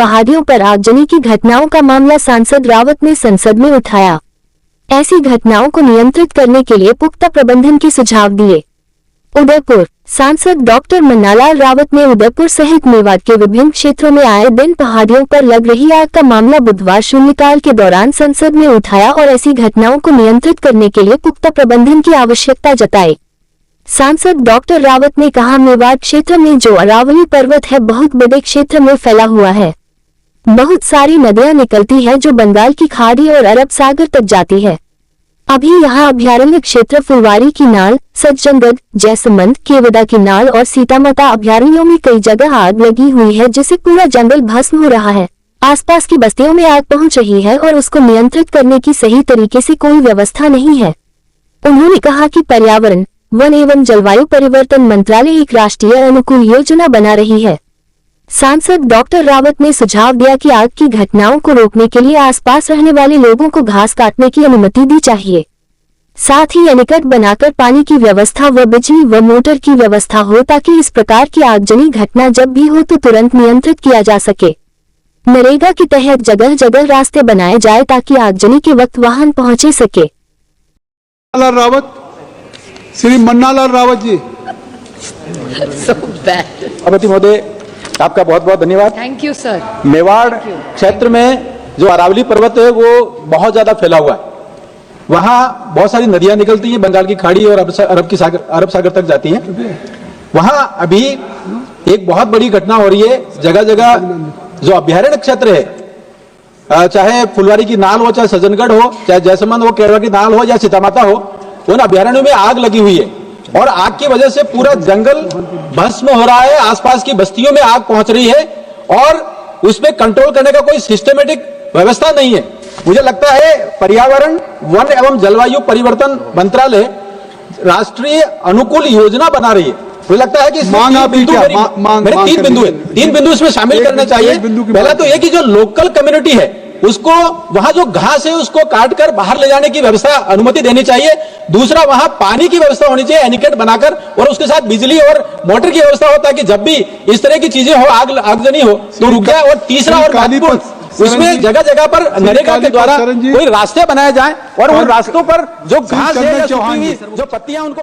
पहाड़ियों पर आगजनी की घटनाओं का मामला सांसद रावत ने संसद में उठाया। ऐसी घटनाओं को नियंत्रित करने के लिए पुख्ता प्रबंधन के सुझाव दिए। उदयपुर सांसद डॉक्टर मन्नालाल रावत ने उदयपुर सहित मेवाड़ के विभिन्न क्षेत्रों में आए दिन पहाड़ियों पर लग रही आग का मामला बुधवार शून्यकाल के दौरान संसद में उठाया और ऐसी घटनाओं को नियंत्रित करने के लिए पुख्ता प्रबंधन की आवश्यकता जताई। सांसद डॉक्टर रावत ने कहा, मेवाड़ क्षेत्र में जो अरावली पर्वत है बहुत बड़े क्षेत्र में फैला हुआ है। बहुत सारी नदियां निकलती है जो बंगाल की खाड़ी और अरब सागर तक जाती है। अभी यहाँ अभयारण्य क्षेत्र फुलवारी की नाल, सज्जनगढ़, जैसमंद, केवड़ा की नाल और सीतामाता अभयारण्यों में कई जगह आग लगी हुई है जिससे पूरा जंगल भस्म हो रहा है। आसपास की बस्तियों में आग पहुंच रही है और उसको नियंत्रित करने की सही तरीके से कोई व्यवस्था नहीं है। उन्होंने कहा कि पर्यावरण, वन एवं जलवायु परिवर्तन मंत्रालय एक राष्ट्रीय अनुकूल योजना बना रही है। सांसद डॉक्टर रावत ने सुझाव दिया कि आग की घटनाओं को रोकने के लिए आसपास रहने वाले लोगों को घास काटने की अनुमति दी चाहिए। साथ ही एनीकट बनाकर पानी की व्यवस्था व बिजली व मोटर की व्यवस्था हो ताकि इस प्रकार की आगजनी घटना जब भी हो तो तुरंत नियंत्रित किया जा सके। नरेगा के तहत जगह जगह रास्ते बनाए जाए ताकि आगजनी के वक्त वाहन पहुंचे सके। श्री मन्नालाल रावत जी। सभापति महोदय, आपका बहुत बहुत धन्यवाद। Thank you sir. मेवाड़ क्षेत्र में जो अरावली पर्वत है वो बहुत ज्यादा फैला हुआ है। वहाँ बहुत सारी नदियां निकलती हैं, बंगाल की खाड़ी और अरब सागर तक जाती हैं। वहाँ अभी एक बहुत बड़ी घटना हो रही है। जगह जगह जो अभयारण्य क्षेत्र है, चाहे फुलवारी की नाल हो, चाहे सज्जनगढ़ हो, चाहे जैसमंद हो, केरवा की नाल हो या सीतामाता हो, उन अभयारण्यों में आग लगी हुई है और आग की वजह से पूरा जंगल भस्म हो रहा है। आसपास की बस्तियों में आग पहुंच रही है और उसमें कंट्रोल करने का कोई सिस्टमेटिक व्यवस्था नहीं है। मुझे लगता है पर्यावरण, वन एवं जलवायु परिवर्तन मंत्रालय राष्ट्रीय अनुकूल योजना बना रही है। मुझे लगता है कि मेरे तीन बिंदु इसमें शामिल करने चाहिए। पहला तो ये कि जो लोकल कम्युनिटी है उसको वहां जो घास है उसको काटकर बाहर ले जाने की व्यवस्था अनुमति देनी चाहिए। दूसरा, वहां पानी की व्यवस्था होनी चाहिए एनीकट बनाकर, और उसके साथ बिजली और मोटर की व्यवस्था हो ताकि जब भी इस तरह की चीजें हो, आगजनी हो तो रुक जाए। और तीसरा और महत्वपूर्ण, उसमें जगह जगह पर नरेगा के द्वारा कोई रास्ते बनाए जाए और उन रास्तों पर जो घास है या जो पत्तियां उनको